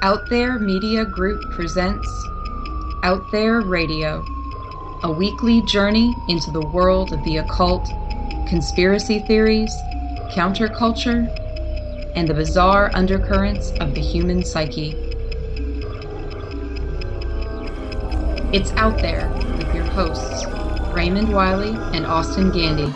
Out There Media Group presents Out There Radio, a weekly journey into the world of the occult, conspiracy theories, counterculture, and the bizarre undercurrents of the human psyche. It's Out There with your hosts, Raymond Wiley and Austin Gandy.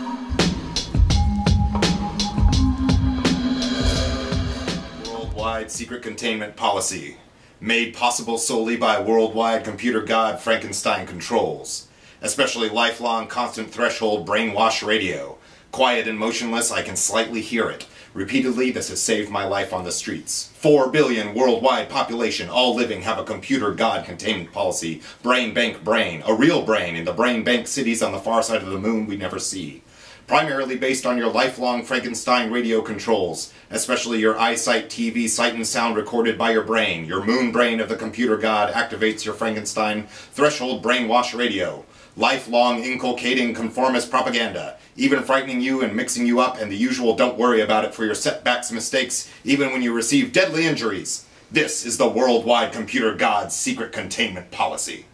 Worldwide secret containment policy, made possible solely by worldwide computer god Frankenstein controls, especially lifelong constant threshold brainwash radio. Quiet and motionless, I can slightly hear it. Repeatedly, this has saved my life on the streets. 4 billion worldwide population, all living, have a computer god containment policy. Brain bank brain, a real brain in the brain bank cities on the far side of the moon we never see. Primarily based on your lifelong Frankenstein radio controls, especially your eyesight, TV, sight and sound recorded by your brain. Your moon brain of the computer god activates your Frankenstein threshold brainwash radio. Lifelong inculcating conformist propaganda, even frightening you and mixing you up, and the usual don't worry about it for your setbacks and mistakes, even when you receive deadly injuries. This is the worldwide computer god's secret containment policy.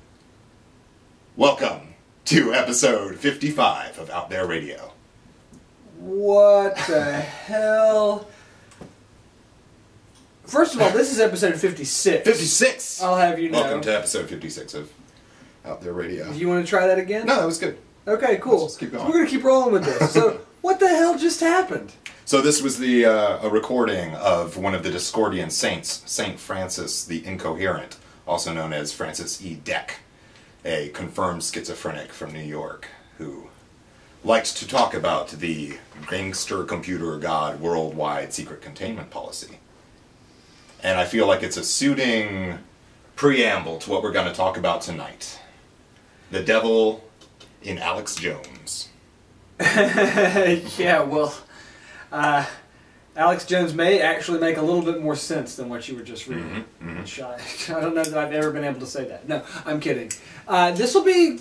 Welcome to episode 55 of Out There Radio. What the hell? First of all, this is episode 56. 56! I'll have you know. Welcome to episode 56 of Out There Radio. Do you want to try that again? No, that was good. Okay, cool. Let's just keep going. So we're going to keep rolling with this. So, what the hell just happened? So this was the a recording of one of the Discordian saints, Saint Francis the Incoherent, also known as Francis E. Deck, a confirmed schizophrenic from New York, who liked to talk about the gangster computer god worldwide secret containment policy. And I feel like it's a suiting preamble to what we're going to talk about tonight. The devil in Alex Jones. Yeah, well, Alex Jones may actually make a little bit more sense than what you were just reading. I don't know that I've ever been able to say that. No, I'm kidding. This will be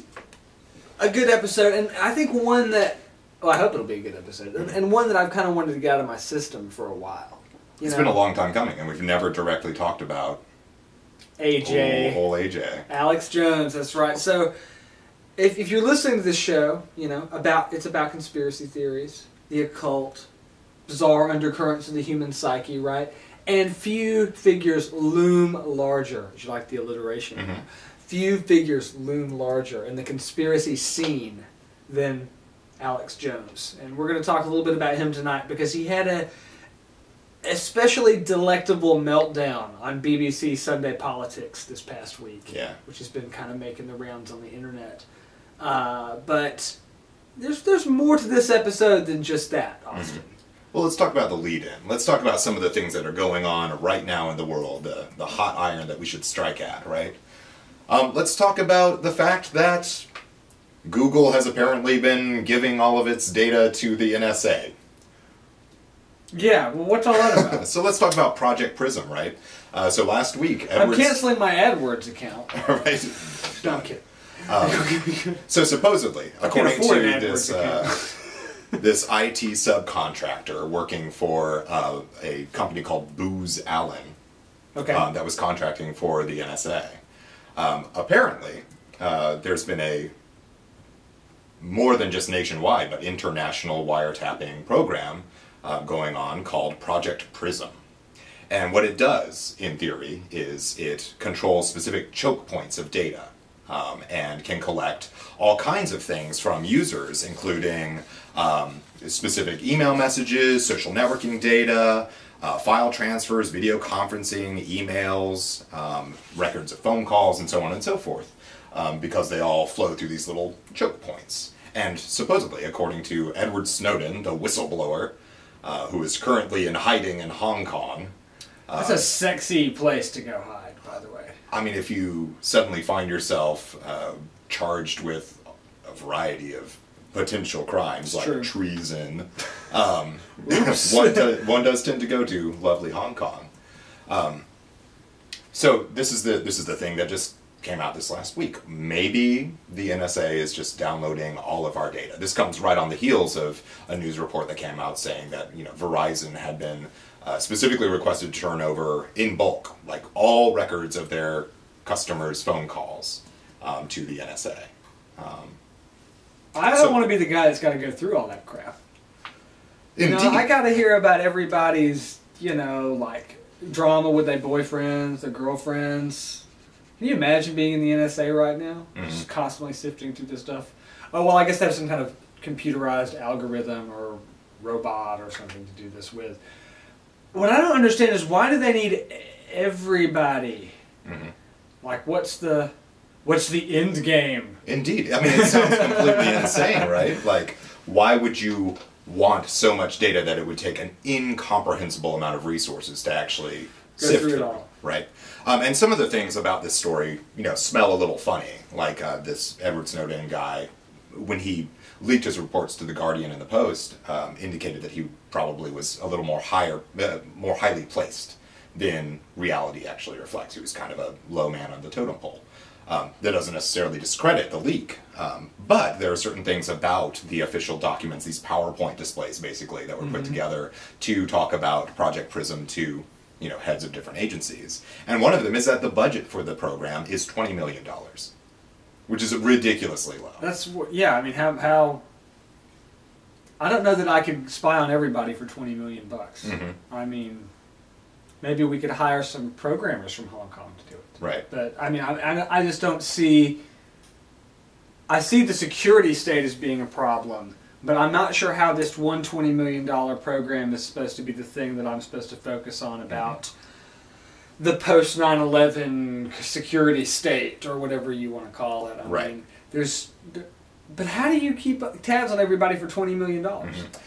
a good episode, and I think one that, well, I hope it'll be a good episode, and one that I've kind of wanted to get out of my system for a while. It's been a long time coming, and we've never directly talked about AJ. Whole AJ. Alex Jones, that's right. So, if you're listening to this show, you know, it's about conspiracy theories, the occult, bizarre undercurrents of the human psyche, right? And few figures loom larger. Would you like the alliteration? Mm-hmm. Few figures loom larger in the conspiracy scene than Alex Jones. And we're going to talk a little bit about him tonight because he had a especially delectable meltdown on BBC Sunday Politics this past week, which has been kind of making the rounds on the internet. But there's more to this episode than just that, Austin. Mm-hmm. Well, let's talk about the lead-in. Let's talk about some of the things that are going on right now in the world, the hot iron that we should strike at, right? Let's talk about the fact that Google has apparently been giving all of its data to the NSA. Yeah, well, what's all that about? So let's talk about Project Prism, right? So last week, I'm canceling my AdWords account. Right? No, I'm kidding. So supposedly, according to this this IT subcontractor working for a company called Booz Allen, that was contracting for the NSA, apparently there's been a more than just nationwide, but international wiretapping program going on called Project Prism. And what it does, in theory, is it controls specific choke points of data and can collect all kinds of things from users, including specific email messages, social networking data, file transfers, video conferencing, emails, records of phone calls, and so on and so forth, because they all flow through these little choke points. And supposedly, according to Edward Snowden, the whistleblower, who is currently in hiding in Hong Kong. That's a sexy place to go hide, by the way. I mean, if you suddenly find yourself charged with a variety of potential crimes, like treason, one does tend to go to lovely Hong Kong. So this is the thing that just came out this last week. Maybe the NSA is just downloading all of our data. This comes right on the heels of a news report that came out saying that, you know, Verizon had been specifically requested to turn over in bulk, like all records of their customers' phone calls to the NSA. I don't want to be the guy that's got to go through all that crap. Indeed. I got to hear about everybody's, like drama with their boyfriends, their girlfriends. Can you imagine being in the NSA right now? Just constantly sifting through this stuff. Oh, well, I guess they have some kind of computerized algorithm or robot or something to do this with. What I don't understand is why do they need everybody? Like, what's the end game? Indeed. I mean, it sounds completely insane, right? Like, why would you want so much data that it would take an incomprehensible amount of resources to actually sift through it all? Right? And some of the things about this story, smell a little funny. Like this Edward Snowden guy, when he leaked his reports to The Guardian and The Post, indicated that he probably was a little more highly placed than reality actually reflects. He was kind of a low man on the totem pole. That doesn't necessarily discredit the leak, but there are certain things about the official documents, these PowerPoint displays basically, that were put together to talk about Project Prism to heads of different agencies. And one of them is that the budget for the program is $20 million, which is ridiculously low. I mean, how I don't know that I could spy on everybody for $20 million. I mean, maybe we could hire some programmers from Hong Kong to do it. Right. But, I mean, I just don't see... I see the security state as being a problem, but I'm not sure how this $120 million program is supposed to be the thing that I'm supposed to focus on about the post 9/11 security state, or whatever you want to call it. I mean, but how do you keep tabs on everybody for $20 million?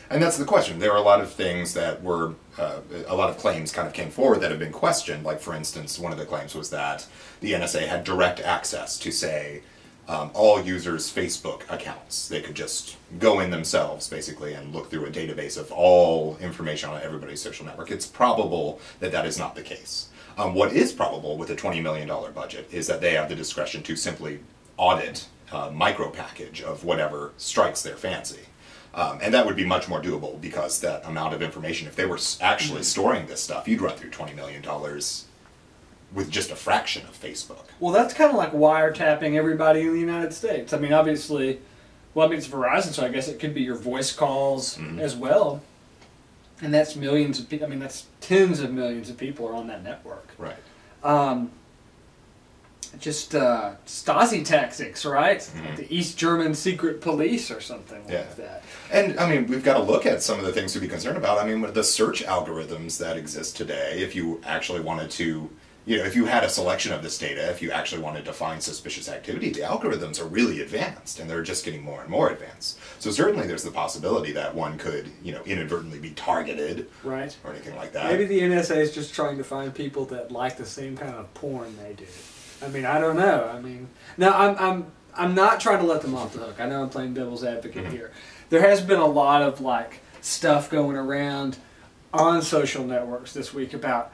And that's the question. There are a lot of things that were, a lot of claims kind of came forward that have been questioned. Like, for instance, one of the claims was that the NSA had direct access to, say, all users' Facebook accounts. They could just go in themselves, basically, and look through a database of all information on everybody's social network. It's probable that that is not the case. What is probable with a $20 million budget is that they have the discretion to simply audit a micro package of whatever strikes their fancy. And that would be much more doable, because that amount of information, if they were actually storing this stuff, you'd run through $20 million with just a fraction of Facebook. Well, that's kind of like wiretapping everybody in the United States. I mean, obviously, it's Verizon, so I guess it could be your voice calls as well. And that's millions of people. I mean, that's tens of millions of people are on that network. Right. Just Stasi tactics, right? Like the East German secret police or something like that. And, I mean, we've got to look at some of the things to be concerned about. I mean, the search algorithms that exist today, if you actually wanted to, if you had a selection of this data, if you actually wanted to find suspicious activity, the algorithms are really advanced, and they're just getting more and more advanced. So certainly there's the possibility that one could, inadvertently be targeted, right, or anything like that. Maybe the NSA is just trying to find people that like the same kind of porn they do. I mean, I don't know. I mean, now I'm not trying to let them off the hook. I know I'm playing devil's advocate here. There has been a lot of stuff going around on social networks this week about,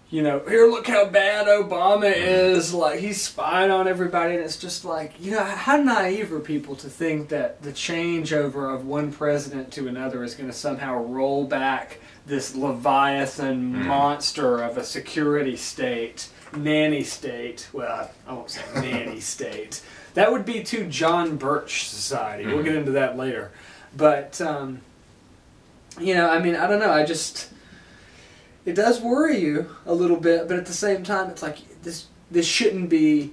here, look how bad Obama is. Like, he's spying on everybody, and it's just like, how naive are people to think that the changeover of one president to another is going to somehow roll back this leviathan monster of a security state, nanny state. Well, I won't say nanny state. That would be too John Birch society. We'll get into that later. But, I mean, I don't know. It does worry you a little bit, but at the same time, it's like, this shouldn't be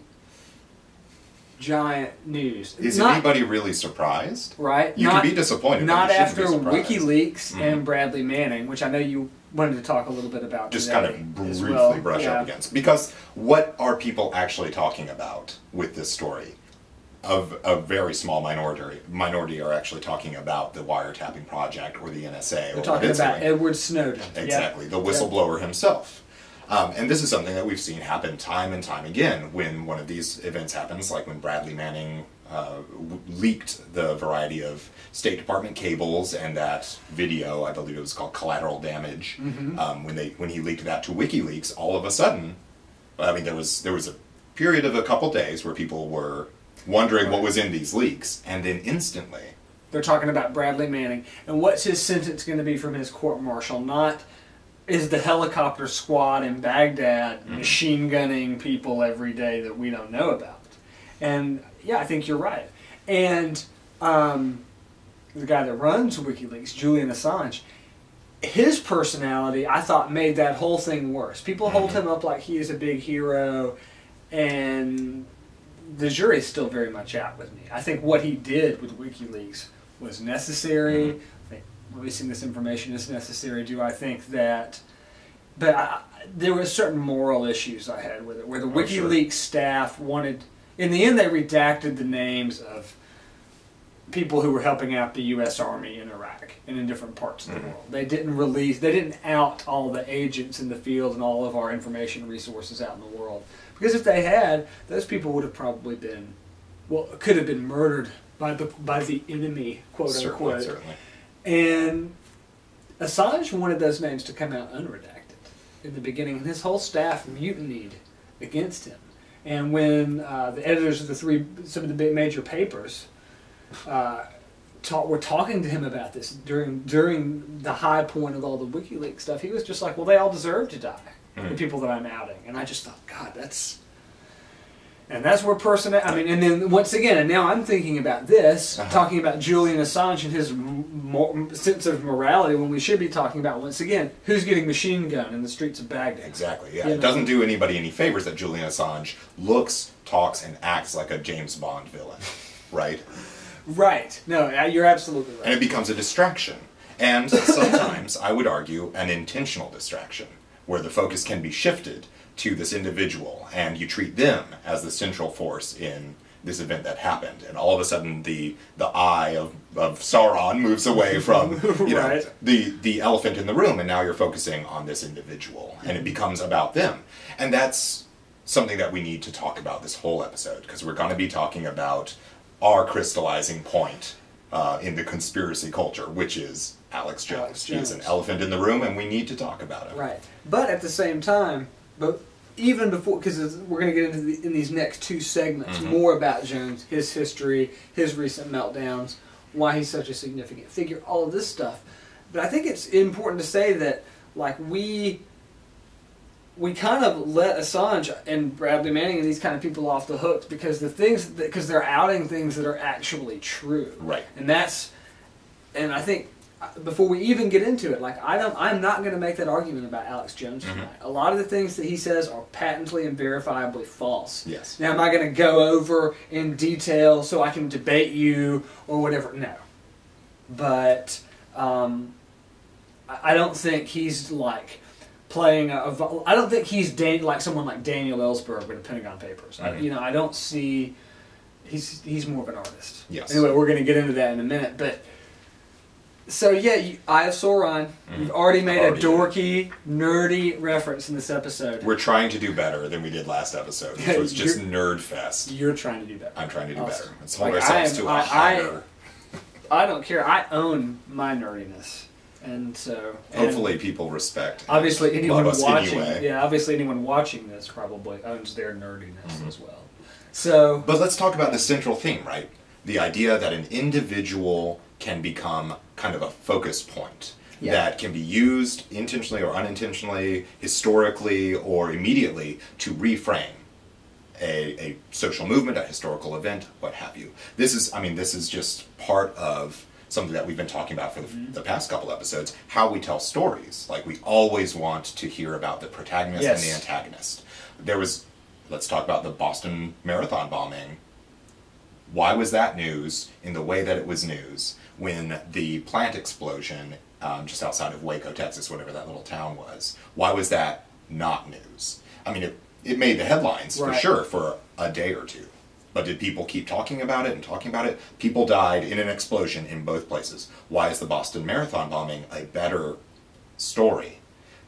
giant news. Is anybody really surprised? Right. You can be disappointed. Not after WikiLeaks and Bradley Manning, which I know you wanted to talk a little bit about just today, kind of briefly brush up against. Because what are people actually talking about with this story? Of a very small minority are actually talking about the wiretapping project or the NSA. We're talking about Edward Snowden. Exactly, the whistleblower himself. And this is something that we've seen happen time and time again when one of these events happens, like when Bradley Manning leaked the variety of State Department cables and that video, I believe it was called Collateral Damage, when he leaked that to WikiLeaks, all of a sudden, I mean, there was a period of a couple days where people were wondering what was in these leaks, and then instantly they're talking about Bradley Manning and what's his sentence going to be from his court-martial, not is the helicopter squad in Baghdad machine gunning people every day that we don't know about? And yeah, I think you're right. And the guy that runs WikiLeaks, Julian Assange, his personality, I thought, made that whole thing worse. People hold him up like he is a big hero, and the jury's still very much out with me. I think what he did with WikiLeaks was necessary. I think releasing this information is necessary. Do I think that... But there were certain moral issues I had with it, where the WikiLeaks staff wanted... In the end, they redacted the names of people who were helping out the U.S. Army in Iraq and in different parts of the world. They didn't out all the agents in the field and all of our information resources out in the world. Because if they had, those people would have probably been, well, could have been murdered by the enemy, quote unquote. Certainly. And Assange wanted those names to come out unredacted in the beginning, and his whole staff mutinied against him. And when the editors of some of the big major papers were talking to him about this during the high point of all the WikiLeaks stuff, he was just like, well, they all deserve to die, the people that I'm outing. And I just thought, God, that's where and then once again, and now I'm thinking about this, talking about Julian Assange and his sense of morality, when we should be talking about, once again, who's getting machine gunned in the streets of Baghdad. Exactly, yeah. It doesn't do anybody any favors that Julian Assange looks, talks, and acts like a James Bond villain, right? Right. No, you're absolutely right. And it becomes a distraction. And sometimes, I would argue, an intentional distraction, where the focus can be shifted to this individual, and you treat them as the central force in this event that happened. And all of a sudden, the eye of Sauron moves away from right. the elephant in the room, and now you're focusing on this individual, and it becomes about them. And that's something that we need to talk about this whole episode, because we're going to be talking about our crystallizing point in the conspiracy culture, which is Alex Jones. He's an elephant in the room, and we need to talk about him. Right. But at the same time, even before, because we're going to get into in these next two segments more about Jones, his history, his recent meltdowns, why he's such a significant figure, all of this stuff. But I think it's important to say that, like, we kind of let Assange and Bradley Manning and these kind of people off the hook because because they're outing things that are actually true. Right. And I think before we even get into it, like, I'm not going to make that argument about Alex Jones tonight. A lot of the things that he says are patently and verifiably false. Yes. Now, am I going to go over in detail so I can debate you or whatever? No. But I don't think he's like playing I don't think he's like someone like Daniel Ellsberg with the Pentagon Papers. I don't see. He's more of an artist. Yes. Anyway, we're going to get into that in a minute, but. So yeah, Eye of Sauron, you've already made a dorky, nerdy reference in this episode. We're trying to do better than we did last episode, which was just nerd fest. You're trying to do better. I'm trying to do better. Let's Like, hold ourselves to a higher... I don't care. I own my nerdiness. And so... Hopefully people respect. Obviously anyone watching... Anyway. Yeah, obviously anyone watching this probably owns their nerdiness as well. So... But let's talk about the central theme, right? The idea that an individual can become kind of a focus point that can be used intentionally or unintentionally, historically or immediately, to reframe a social movement, a historical event, what have you. This is just part of something that we've been talking about for the past couple episodes, how we tell stories. Like, we always want to hear about the protagonist and the antagonist. Let's talk about the Boston Marathon bombing. Why was that news in the way that it was news when the plant explosion just outside of Waco, Texas, whatever that little town was? Why was that not news? I mean, it made the headlines for sure for a day or two. But did people keep talking about it and talking about it? People died in an explosion in both places. Why is the Boston Marathon bombing a better story?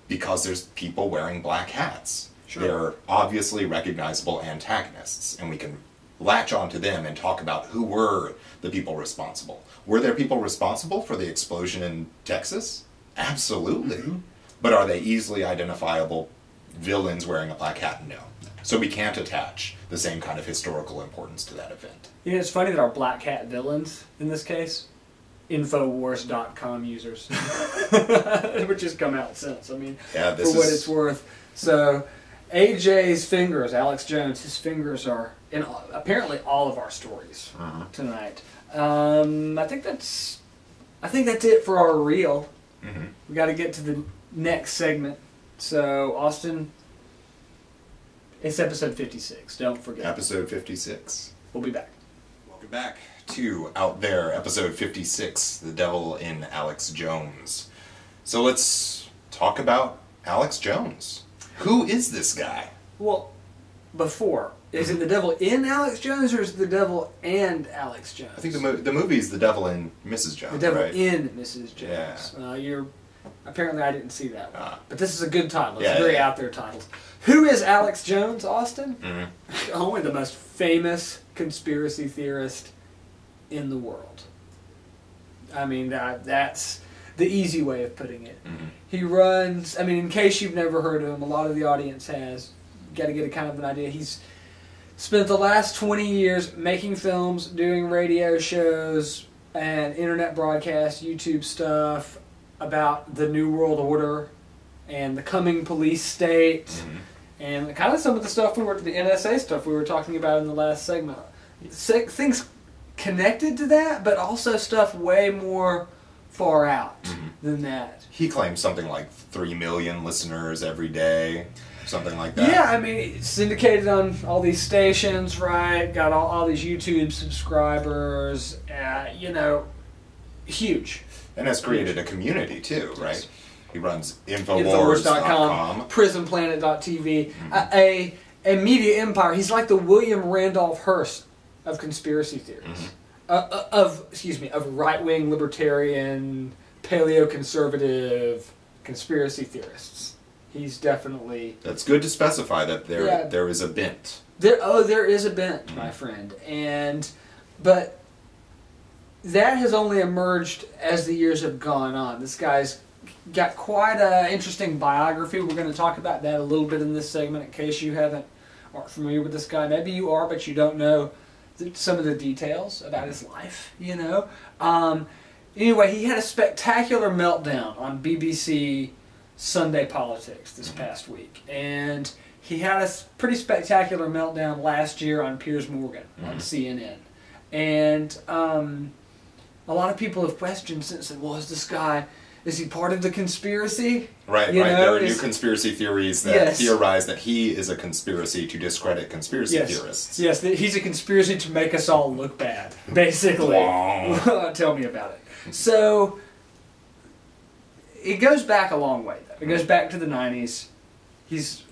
Because there's people wearing black hats. Sure. They're obviously recognizable antagonists, and we can latch onto them and talk about who were the people responsible. Were there people responsible for the explosion in Texas? Absolutely. But are they easily identifiable villains wearing a black hat? No. So we can't attach the same kind of historical importance to that event. You know, it's funny that our black hat villains, in this case, Infowars.com users, which has come out since. I mean, Yeah, for what it's worth. So, AJ's fingers, Alex Jones, his fingers are in apparently all of our stories tonight. I think that's it for our reel. We got to get to the next segment. So, Austin, it's episode 56. Don't forget. Episode 56. We'll be back. Welcome back to Out There, episode 56, The Devil in Alex Jones. So let's talk about Alex Jones. Who is this guy? Well, before, is it the devil in Alex Jones or is it the devil and Alex Jones? I think the movie is The Devil in Mrs. Jones, The Devil right? in Mrs. Jones. Yeah. Apparently I didn't see that one. But this is a good title. It's Yeah, a very yeah. out there title. Who is Alex Jones, Austin? Only the most famous conspiracy theorist in the world. I mean, that's the easy way of putting it. He runs, I mean, in case you've never heard of him, a lot of the audience has. You got to get a kind of an idea. He's spent the last 20 years making films, doing radio shows, and internet broadcasts, YouTube stuff about the New World Order and the coming police state, and kind of some of the NSA stuff we were talking about in the last segment. Things connected to that, but also stuff way more far out than that. He claims something like 3 million listeners every day, something like that. Yeah, I mean, syndicated on all these stations, right? Got all these YouTube subscribers, huge. And has created a community too, right? Yes. He runs Infowars.com, PrisonPlanet.tv, a media empire. He's like the William Randolph Hearst of conspiracy theories, of right-wing libertarian, paleoconservative conspiracy theorists. He's definitely. That's good to specify that there is a bent. There is a bent, my friend, but that has only emerged as the years have gone on. This guy's got quite an interesting biography. We're going to talk about that a little bit in this segment in case you aren't familiar with this guy. Maybe you are, but you don't know some of the details about his life, Anyway, he had a spectacular meltdown on BBC Sunday Politics this past week. And he had a pretty spectacular meltdown last year on Piers Morgan on CNN. And a lot of people have questioned since then, well, is he part of the conspiracy? Right. There are new conspiracy theories that theorize that he is a conspiracy to discredit conspiracy theorists. Yes, he's a conspiracy to make us all look bad, basically. Tell me about it. So, it goes back a long way, though. It goes back to the 90s. He's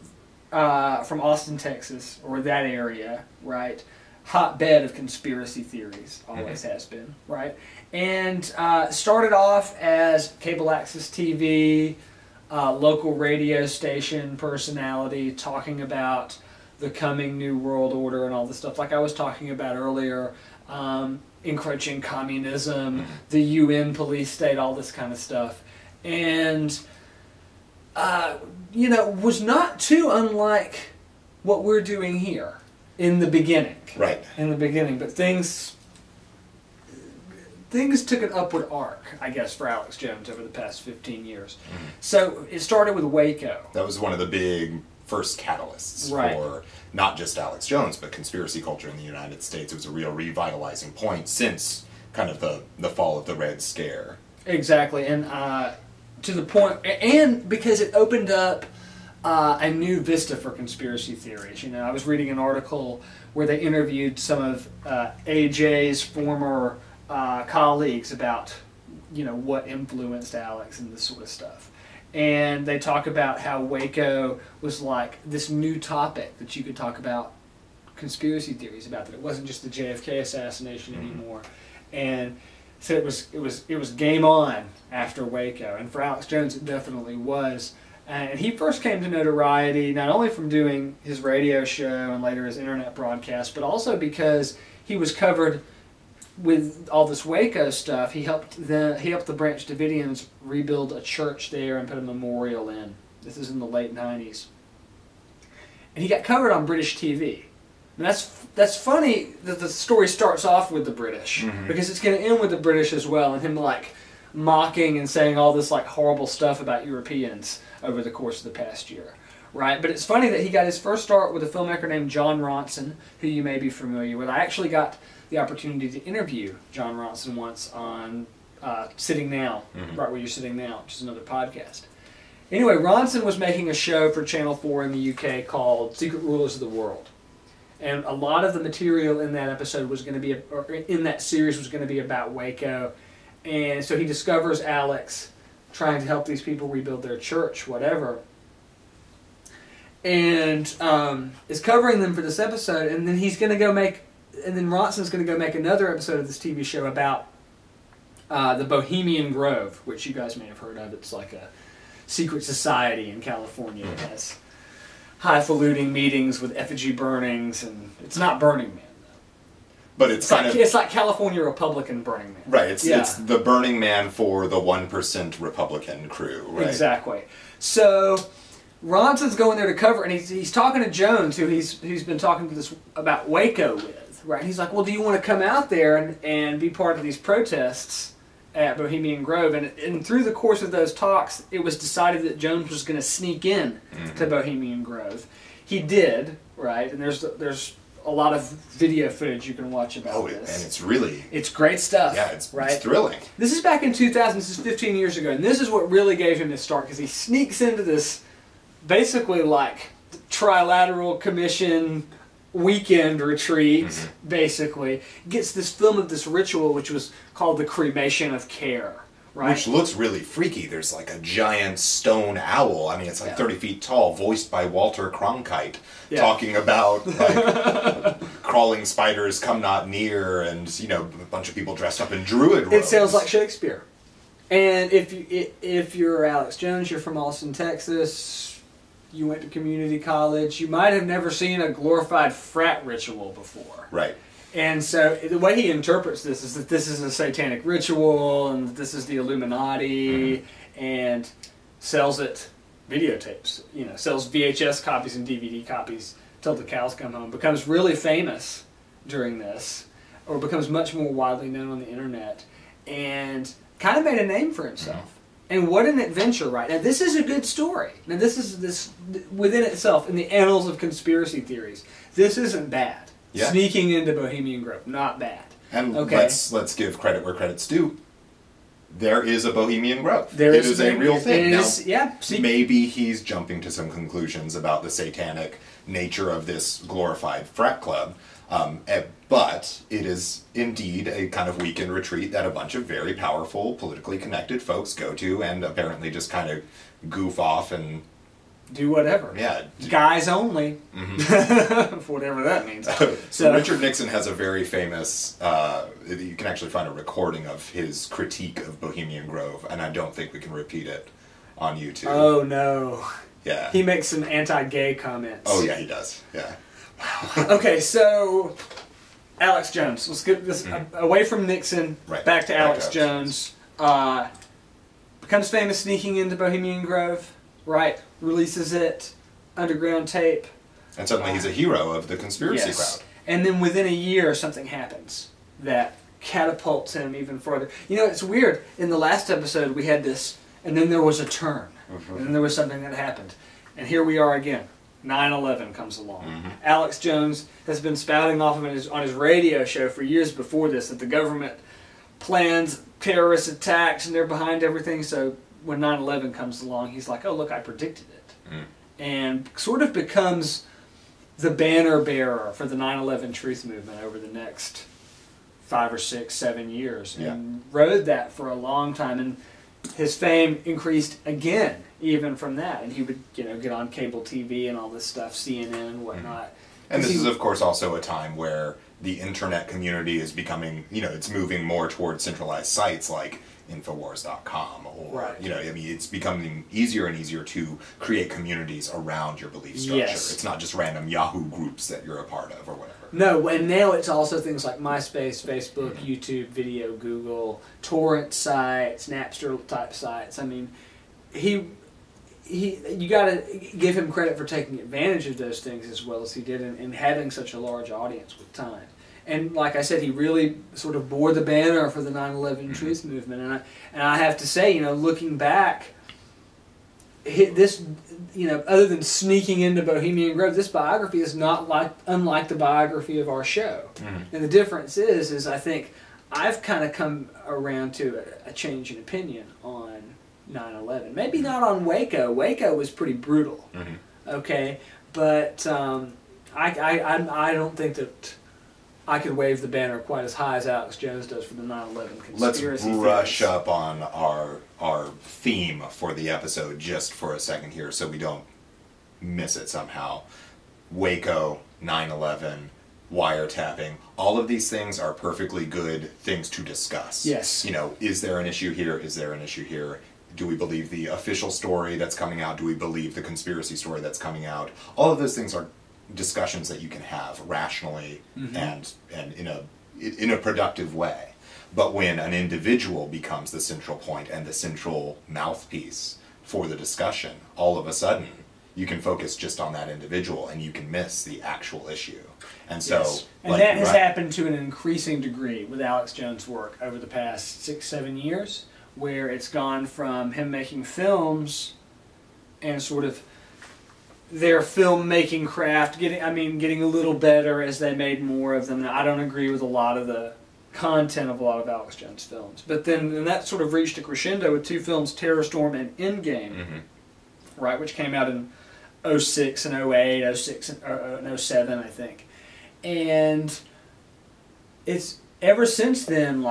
from Austin, Texas, or that area, right? Hotbed of conspiracy theories, always has been, right? And started off as cable access TV, local radio station personality, talking about the coming New World Order and all the stuff like I was talking about earlier, encroaching communism, the UN police state, all this kind of stuff. And, was not too unlike what we're doing here in the beginning. Right. In the beginning, but things took an upward arc, I guess, for Alex Jones over the past 15 years. So it started with Waco. That was one of the big first catalysts for not just Alex Jones, but conspiracy culture in the United States. It was a real revitalizing point since kind of the fall of the Red Scare. Exactly, and to the point, and because it opened up a new vista for conspiracy theories. I was reading an article where they interviewed some of AJ's former colleagues about, what influenced Alex and this sort of stuff. And they talk about how Waco was like this new topic that you could talk about conspiracy theories about, that it wasn't just the JFK assassination anymore. And so it was game on after Waco. And for Alex Jones, it definitely was. And he first came to notoriety not only from doing his radio show and later his internet broadcast, but also because he was covered with all this Waco stuff. He helped the Branch Davidians rebuild a church there and put a memorial in. This is in the late 90s. And he got covered on British TV. And that's funny that the story starts off with the British, because it's going to end with the British as well, and him like mocking and saying all this like horrible stuff about Europeans over the course of the past year, right? But it's funny that he got his first start with a filmmaker named John Ronson, who you may be familiar with. I actually got the opportunity to interview John Ronson once on Sitting Now, right where you're sitting now, which is another podcast. Anyway, Ronson was making a show for Channel 4 in the UK called Secret Rulers of the World. And a lot of the material in that episode was going to be, or in that series was going to be about Waco. And so he discovers Alex trying to help these people rebuild their church, whatever. And is covering them for this episode. And then he's going to go make, and then Ronson's going to go make another episode of this TV show about the Bohemian Grove, which you guys may have heard of. It's like a secret society in California. It has highfalutin meetings with effigy burnings, and it's not Burning Man, though. But it's kind of... It's like California Republican Burning Man. Right, it's the Burning Man for the 1% Republican crew, right? Exactly. So Ronson's going there to cover, and he's talking to Jones, who he's been talking to this about Waco with, right? And he's like, well, do you want to come out there and be part of these protests at Bohemian Grove? And through the course of those talks, it was decided that Jones was going to sneak in to Bohemian Grove. He did, right? And there's a lot of video footage you can watch about this. And it's great stuff. Yeah, it's right? thrilling. This is back in 2000. This is 15 years ago, and this is what really gave him his start, because he sneaks into this basically like trilateral commission weekend retreat, basically. Gets this film of this ritual, which was called the cremation of care, right? Which looks really freaky. There's like a giant stone owl. I mean, it's like 30 feet tall, voiced by Walter Cronkite, talking about like crawling spiders come not near, and a bunch of people dressed up in druid robes. It sounds like Shakespeare. And if you're Alex Jones, you're from Austin, Texas, you went to community college, you might have never seen a glorified frat ritual before. Right. And so the way he interprets this is that this is a satanic ritual, and that this is the Illuminati, and sells it videotapes, sells VHS copies and DVD copies till the cows come home, becomes really famous during this, or becomes much more widely known on the internet, and kind of made a name for himself. And what an adventure, right? Now, this is a good story. Now, this is within itself, in the annals of conspiracy theories, this isn't bad. Yeah. Sneaking into Bohemian Grove, not bad. And let's give credit where credit's due. There is a Bohemian Grove. It is a real thing. Now, maybe he's jumping to some conclusions about the satanic nature of this glorified frat club. But it is indeed a kind of weekend retreat that a bunch of very powerful, politically connected folks go to, and apparently just kind of goof off and do whatever. Yeah. Guys only. Whatever that means. So Richard Nixon has a very famous, you can actually find a recording of his critique of Bohemian Grove, and I don't think we can repeat it on YouTube. Oh, no. Yeah. He makes some anti-gay comments. Oh, yeah, he does. Yeah. Okay, so Alex Jones. Let's get this away from Nixon, back to Alex Jones. Becomes famous sneaking into Bohemian Grove, right? Releases it, underground tape. And suddenly he's a hero of the conspiracy crowd. And then within a year, something happens that catapults him even further. It's weird. In the last episode, we had this, and then there was a turn. And then there was something that happened. And here we are again. 9/11 comes along. Alex Jones has been spouting off of on his radio show for years before this that the government plans terrorist attacks and they're behind everything. So when 9/11 comes along, he's like, oh, look, I predicted it. And sort of becomes the banner bearer for the 9/11 truth movement over the next 5 or 6, 7 years. And rode that for a long time. And his fame increased again, even from that, and he would, get on cable TV and all this stuff, CNN and whatnot. And this is, of course, also a time where the internet community is becoming, it's moving more towards centralized sites like Infowars.com, or it's becoming easier and easier to create communities around your belief structure. It's not just random Yahoo groups that you're a part of or whatever. No, and now it's also things like MySpace, Facebook, YouTube, Video, Google, torrent sites, Napster type sites. I mean, he you got to give him credit for taking advantage of those things as well as he did, and having such a large audience with time. And like I said, he really sort of bore the banner for the 9/11 truth movement. And I have to say, looking back, this, other than sneaking into Bohemian Grove, this biography is not unlike the biography of our show. Mm-hmm. And the difference is I think I've kind of come around to a change in opinion on 9/11. Maybe not on Waco. Waco was pretty brutal. Mm-hmm. Okay, but I don't think that I could wave the banner quite as high as Alex Jones does for the 9/11 conspiracy. Let's brush up on our theme for the episode just for a second here so we don't miss it somehow. Waco, 9/11, wiretapping, all of these things are perfectly good things to discuss. Yes. Is there an issue here? Is there an issue here? Do we believe the official story that's coming out? Do we believe the conspiracy story that's coming out? All of those things are discussions that you can have rationally mm-hmm. and in a productive way. But when an individual becomes the central point and the central mouthpiece for the discussion, all of a sudden you can focus just on that individual and you can miss the actual issue. And so, yes. And that has happened to an increasing degree with Alex Jones' work over the past 6-7 years, where it's gone from him making films and sort of their filmmaking craft getting a little better as they made more of them. Now, I don't agree with a lot of the content of a lot of Alex Jones films, but then that sort of reached a crescendo with two films, Terror Storm and Endgame, mm-hmm. right, which came out in 06 and 08, 06 and 07, I think. And it's ever since then,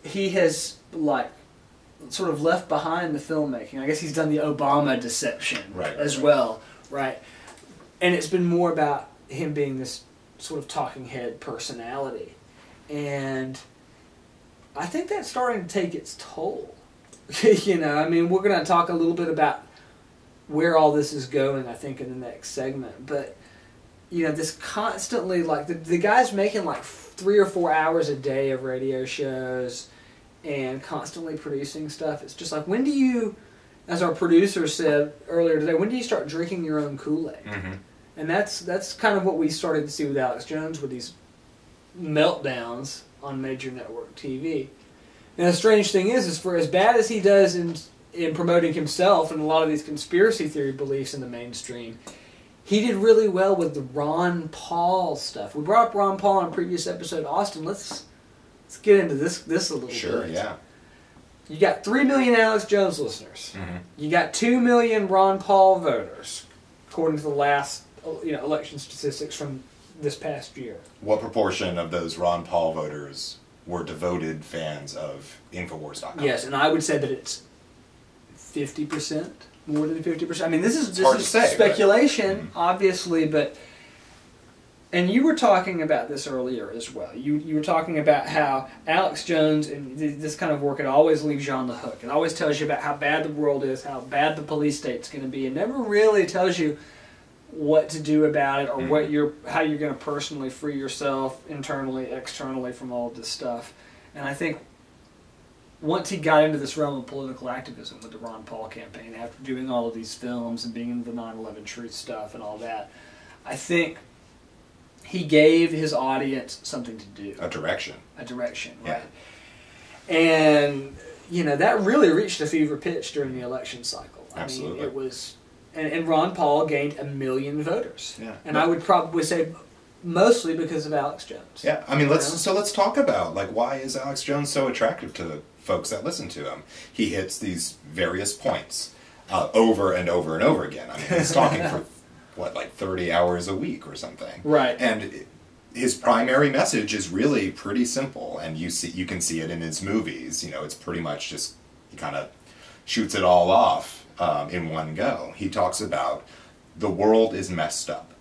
he has sort of left behind the filmmaking. I guess he's done the Obama deception as well. Right, and it's been more about him being this sort of talking head personality, and I think that's starting to take its toll. We're going to talk a little bit about where all this is going, I think, in the next segment. But this constantly the guy's making 3 or 4 hours a day of radio shows and constantly producing stuff. It's just when do you, as our producer said earlier today, when do you start drinking your own Kool-Aid? Mm-hmm. And that's kind of what we started to see with Alex Jones with these meltdowns on major network TV. And the strange thing is for as bad as he does in promoting himself and a lot of these conspiracy theory beliefs in the mainstream, he did really well with the Ron Paul stuff. We brought up Ron Paul on a previous episode. Austin, let's get into this a little bit. Sure, yeah. You got 3 million Alex Jones listeners. Mm-hmm. You got 2 million Ron Paul voters, according to the last election statistics from this past year. What proportion of those Ron Paul voters were devoted fans of Infowars.com? Yes, and I would say that it's 50%, more than 50%. This is speculation, mm-hmm. obviously, but... And you were talking about this earlier as well. You were talking about how Alex Jones and this kind of work, it always leaves you on the hook. It always tells you about how bad the world is, how bad the police state's going to be. It never really tells you what to do about it or mm-hmm. how you're going to personally free yourself internally, externally from all of this stuff. And I think once he got into this realm of political activism with the Ron Paul campaign, after doing all of these films and being into the 9/11 truth stuff and all that, I think he gave his audience something to do. A direction. Right. And, that really reached a fever pitch during the election cycle. Absolutely. It was... And Ron Paul gained 1 million voters. Yeah. And I would probably say mostly because of Alex Jones. Yeah, let's talk about, why is Alex Jones so attractive to folks that listen to him? He hits these various points over and over and over again. He's talking for... 30 hours a week or something. Right. And his primary message is really pretty simple, and you can see it in his movies. It's pretty much just, he kind of shoots it all off in one go. He talks about the world is messed up.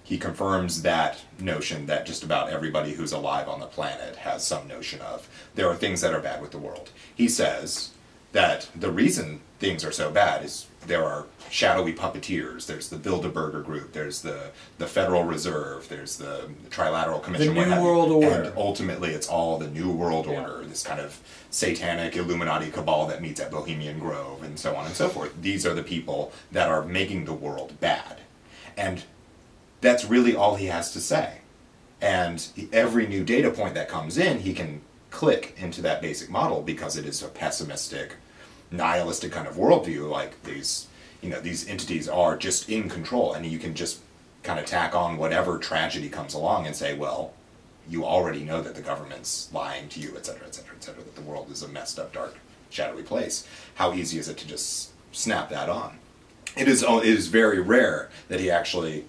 He confirms that notion that just about everybody who's alive on the planet has some notion of. There are things that are bad with the world. He says, that the reason things are so bad is there are shadowy puppeteers. There's the Bilderberger Group. There's the Federal Reserve. There's the Trilateral Commission. The New World Order. And ultimately, it's all the New World Order, this kind of satanic Illuminati cabal that meets at Bohemian Grove, and so on and so forth. These are the people that are making the world bad. And that's really all he has to say. And every new data point that comes in, he can click into that basic model because it is a pessimistic, nihilistic kind of worldview. Like these entities are just in control, and you can just kind of tack on whatever tragedy comes along and say, well, you already know that the government's lying to you, etc., etc., etc., that the world is a messed up, dark, shadowy place. How easy is it to just snap that on? It is very rare that he actually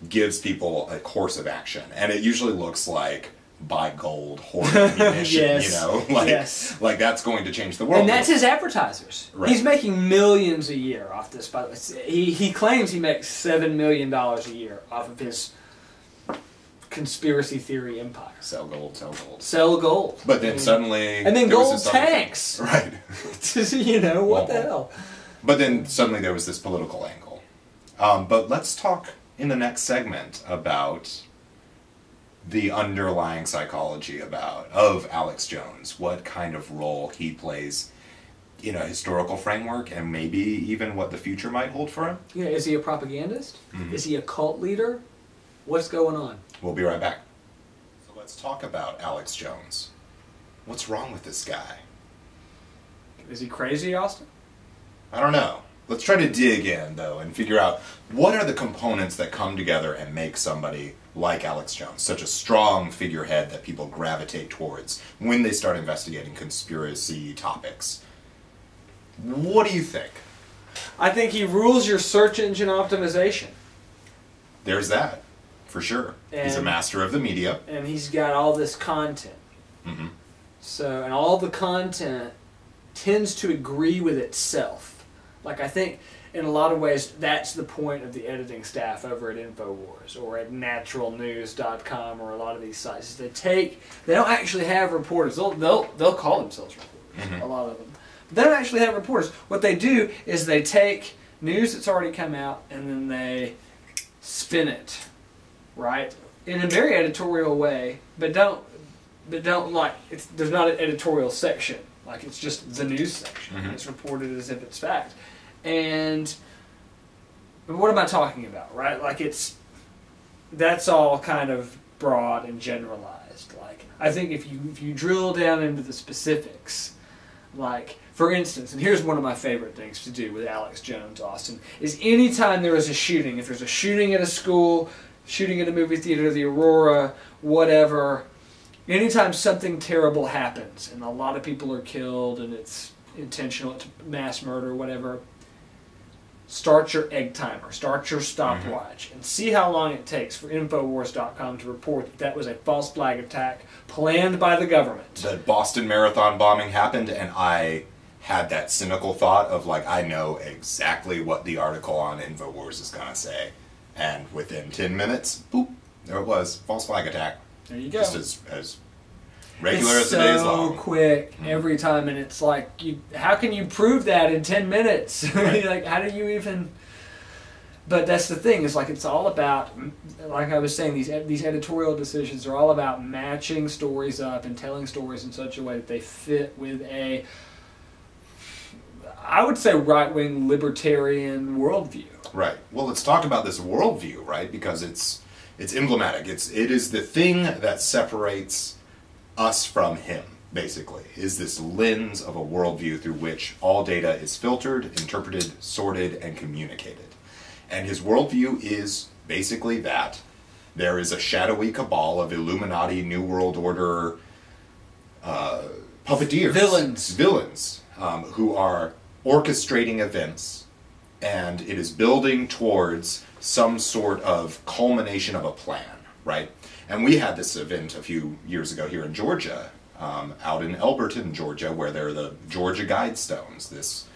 gives people a course of action, and it usually looks like buy gold, hoard ammunition, yes. like that's going to change the world. And that's his advertisers. Right. He's making millions a year off this. By the way, he claims he makes $7 million a year off of his conspiracy theory empire. Sell gold, sell gold. Sell gold. But then suddenly... And then gold tanks. Right. What the hell? But then suddenly there was this political angle. But let's talk in the next segment about the underlying psychology of Alex Jones, what kind of role he plays in a historical framework, and maybe even what the future might hold for him. Yeah, is he a propagandist? Mm-hmm. Is he a cult leader? What's going on? We'll be right back. So let's talk about Alex Jones. What's wrong with this guy? Is he crazy, Austin? I don't know. Let's try to dig in, though, and figure out what are the components that come together and make somebody like Alex Jones such a strong figurehead that people gravitate towards when they start investigating conspiracy topics. What do you think? I think he rules your search engine optimization. There's that, for sure. He's a master of the media. And he's got all this content. Mm-hmm. So, and all the content tends to agree with itself. Like, I think in a lot of ways that's the point of the editing staff over at InfoWars or at naturalnews.com or a lot of these sites. They don't actually have reporters. They'll call themselves reporters, mm-hmm. a lot of them. But they don't actually have reporters. What they do is they take news that's already come out and then they spin it, right? In a very editorial way, but don't like, there's not an editorial section. Like, it's just the news section. Mm-hmm. It's reported as if it's fact. And what am I talking about, right? Like, that's all kind of broad and generalized. Like, I think if you drill down into the specifics, like, for instance, and here's one of my favorite things to do with Alex Jones, Austin, is anytime there is a shooting, if there's a shooting at a school, shooting at a movie theater, the Aurora, whatever, anytime something terrible happens and a lot of people are killed and it's intentional, it's mass murder, whatever, start your egg timer, start your stopwatch, and see how long it takes for Infowars.com to report that was a false flag attack planned by the government. The Boston Marathon bombing happened, and I had that cynical thought of, like, I know exactly what the article on Infowars is going to say. And within 10 minutes, boop, there it was, false flag attack. There you go. Just as regular as the day is long. It's so quick every time, and it's like, how can you prove that in 10 minutes? Right. Like, how do you even... But that's the thing, is like, it's all about, like I was saying, these editorial decisions are all about matching stories up and telling stories in such a way that they fit with a, I would say, right-wing libertarian worldview. Right. Well, let's talk about this worldview, right? Because it's emblematic. It is the thing that separates us from him, basically, is this lens of a worldview through which all data is filtered, interpreted, sorted, and communicated. And his worldview is basically that. There is a shadowy cabal of Illuminati, New World Order puppeteers. Villains who are orchestrating events, and it is building towards some sort of culmination of a plan, right? And we had this event a few years ago here in Georgia, out in Elberton, Georgia, where there are the Georgia Guidestones, this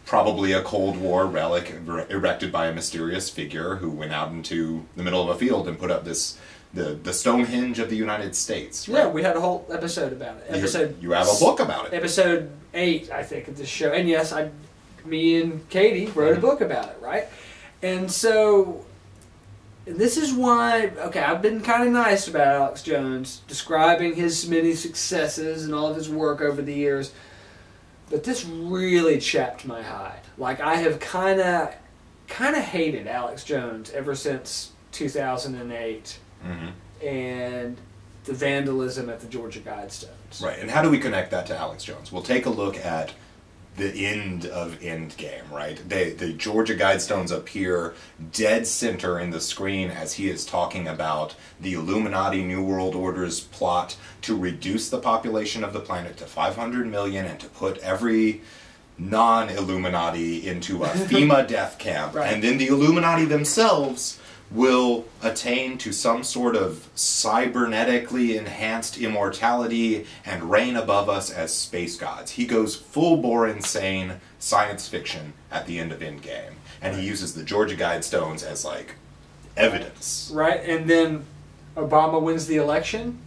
probably a Cold War relic erected by a mysterious figure who went out into the middle of a field and put up this the Stonehenge of the United States. Right? Yeah, we had a whole episode about it. You have a book about it. Episode 8, I think, of this show. And yes, me and Katie wrote a book about it, right? And so, this is why, okay, I've been kind of nice about Alex Jones, describing his many successes and all of his work over the years, but this really chapped my hide. Like, I have kind of hated Alex Jones ever since 2008 and the vandalism at the Georgia Guidestones. Right, and how do we connect that to Alex Jones? We'll take a look at the end of Endgame, right? The Georgia Guidestones appear dead center in the screen as he is talking about the Illuminati New World Order's plot to reduce the population of the planet to 500 million and to put every non-Illuminati into a FEMA death camp. Right. And then the Illuminati themselves will attain to some sort of cybernetically enhanced immortality and reign above us as space gods. He goes full-bore insane science fiction at the end of Endgame. And he uses the Georgia Guidestones as, like, evidence. Right, and then Obama wins the election.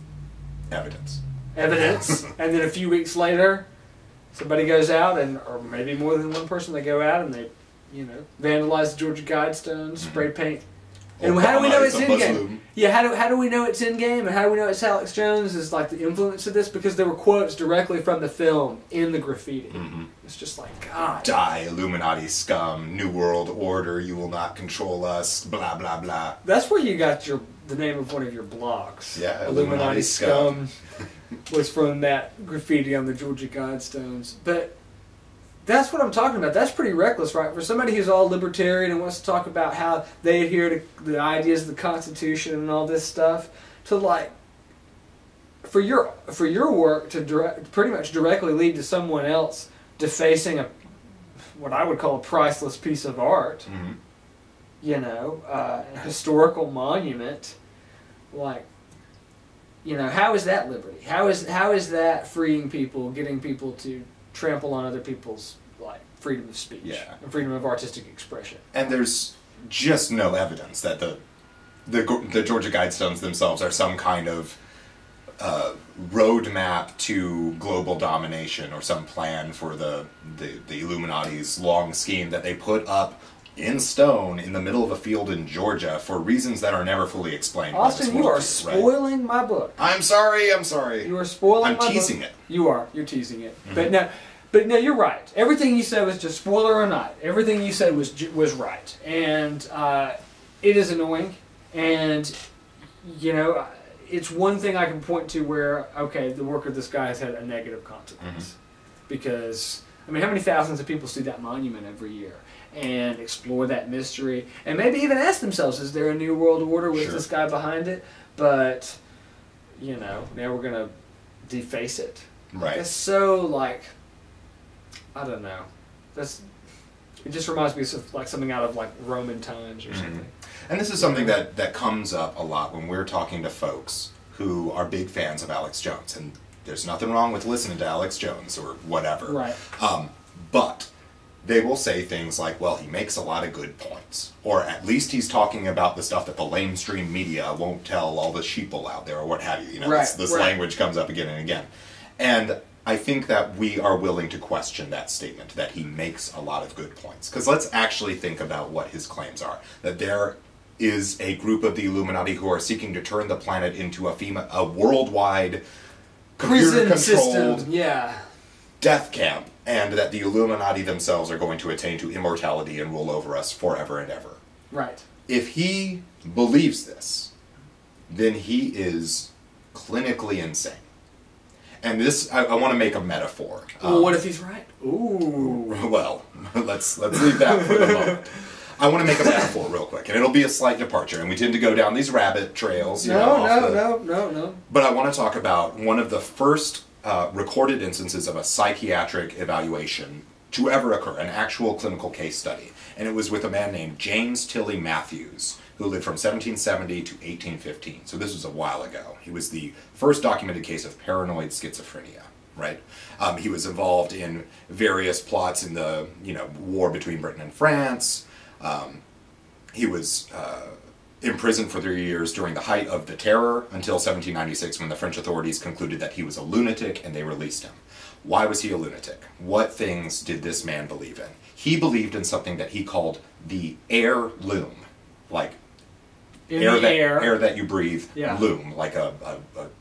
Evidence. And then a few weeks later, somebody goes out, or maybe more than one person, they go out and they, vandalize the Georgia Guidestones, spray paint. And how do we know it's Endgame? Yeah, how do we know it's Endgame, and how do we know it's Alex Jones is like the influence of this? Because there were quotes directly from the film in the graffiti. It's just like, God. Die, Illuminati scum, New World Order, you will not control us, blah, blah, blah. That's where you got the name of one of your blogs. Yeah, Illuminati scum was from that graffiti on the Georgia Guidestones. But that's what I'm talking about. That's pretty reckless, right? For somebody who's all libertarian and wants to talk about how they adhere to the ideas of the Constitution and all this stuff, to like, for your work to pretty much directly lead to someone else defacing what I would call a priceless piece of art, a historical monument, like, how is that liberty? How is that freeing people, getting people to trample on other people's freedom of speech and freedom of artistic expression? And there's just no evidence that the Georgia Guidestones themselves are some kind of roadmap to global domination or some plan for the Illuminati's long scheme that they put up in stone in the middle of a field in Georgia for reasons that are never fully explained. Austin, you are spoiling my book. I'm sorry. You are spoiling my book. I'm teasing it. You are. You're teasing it. But no, you're right. Everything you said was just, spoiler or not, everything you said was right. And it is annoying. And, it's one thing I can point to where, okay, the work of this guy has had a negative consequence. Because, how many thousands of people see that monument every year and explore that mystery and maybe even ask themselves, is there a new world order with this guy behind it? But, now we're going to deface it. Right. It's so, I don't know. It just reminds me of something out of Roman times or something. And this is something that comes up a lot when we're talking to folks who are big fans of Alex Jones. And there's nothing wrong with listening to Alex Jones or whatever. Right. But they will say things like, well, he makes a lot of good points. Or at least he's talking about the stuff that the lamestream media won't tell all the sheeple out there or what have you. This language comes up again and again. And I think that we are willing to question that statement, that he makes a lot of good points. Because let's actually think about what his claims are. That there is a group of the Illuminati who are seeking to turn the planet into a worldwide computer-controlled death camp, and that the Illuminati themselves are going to attain to immortality and rule over us forever and ever. Right. If he believes this, then he is clinically insane. And this, I want to make a metaphor. Well, what if he's right? Ooh. Well, let's leave that for the moment. I want to make a metaphor real quick, and it'll be a slight departure, and we tend to go down these rabbit trails. No. But I want to talk about one of the first recorded instances of a psychiatric evaluation to ever occur, an actual clinical case study. And it was with a man named James Tilly Matthews, who lived from 1770 to 1815. So this was a while ago. He was the first documented case of paranoid schizophrenia, right? He was involved in various plots in the war between Britain and France. He was imprisoned for 3 years during the height of the terror until 1796, when the French authorities concluded that he was a lunatic and they released him. Why was he a lunatic? What things did this man believe in? He believed in something that he called the air loom, like air that you breathe, loom, like a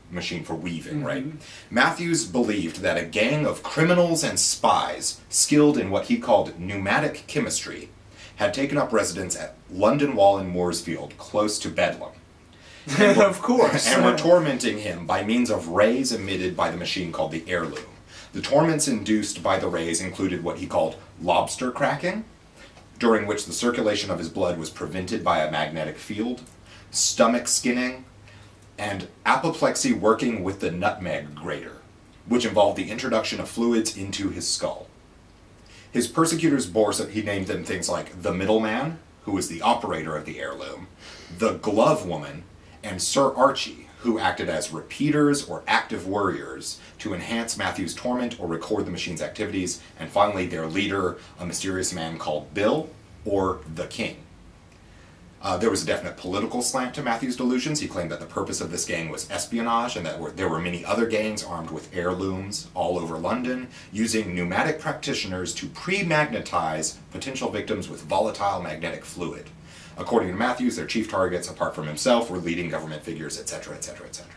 machine for weaving, right? Matthews believed that a gang of criminals and spies skilled in what he called pneumatic chemistry had taken up residence at London Wall in Mooresfield, close to Bedlam. Of course. And were tormenting him by means of rays emitted by the machine called the air loom. The torments induced by the rays included what he called lobster cracking, during which the circulation of his blood was prevented by a magnetic field, stomach skinning, and apoplexy working with the nutmeg grater, which involved the introduction of fluids into his skull. His persecutors he named them things like the middleman, who was the operator of the air loom, the glove woman, and Sir Archie, who acted as repeaters or active warriors to enhance Matthew's torment or record the machine's activities, and finally their leader, a mysterious man called Bill, or the King. There was a definite political slant to Matthew's delusions. He claimed that the purpose of this gang was espionage, and that there were many other gangs armed with heirlooms all over London, using pneumatic practitioners to pre-magnetize potential victims with volatile magnetic fluid. According to Matthews, their chief targets, apart from himself, were leading government figures, etc., etc., etc.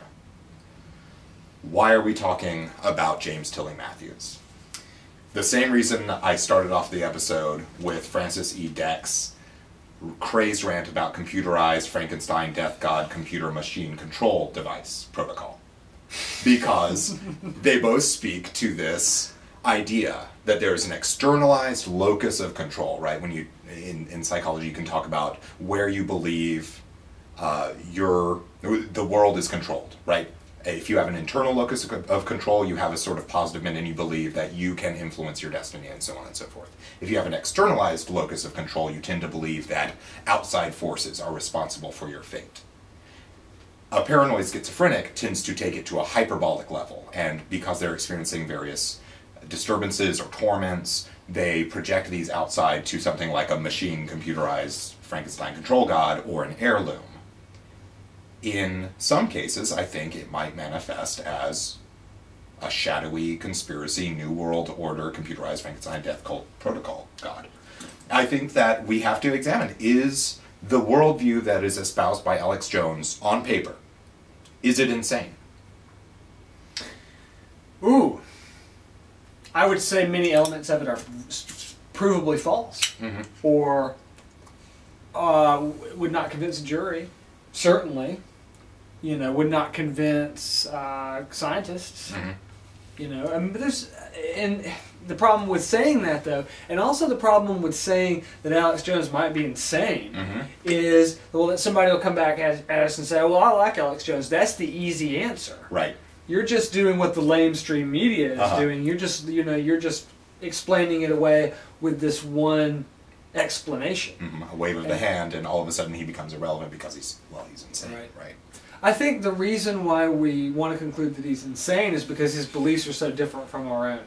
Why are we talking about James Tilly Matthews? The same reason I started off the episode with Francis E. Deck's crazed rant about computerized Frankenstein death god computer machine control device protocol. Because they both speak to this idea that there's an externalized locus of control, right? When you, in psychology, you can talk about where you believe the world is controlled, right? If you have an internal locus of control, you have a sort of positive mind and you believe that you can influence your destiny and so on and so forth. If you have an externalized locus of control, you tend to believe that outside forces are responsible for your fate. A paranoid schizophrenic tends to take it to a hyperbolic level, and because they're experiencing various disturbances or torments, they project these outside to something like a machine computerized Frankenstein control god or an heirloom. In some cases, I think it might manifest as a shadowy conspiracy, New World Order, computerized Frankenstein death cult protocol god. I think that we have to examine, is the worldview that is espoused by Alex Jones on paper, is it insane? Ooh. I would say many elements of it are provably false, or would not convince a jury, certainly. You know, would not convince scientists. You know, I mean, but and the problem with saying that, though, and also the problem with saying that Alex Jones might be insane, is, well, that somebody will come back at us and say, well, I like Alex Jones. That's the easy answer. Right. You're just doing what the lamestream media is doing. You're just, you know, you're just explaining it away with this one explanation. A wave of the hand, and all of a sudden he becomes irrelevant because he's insane. Right. I think the reason why we want to conclude that he's insane is because his beliefs are so different from our own.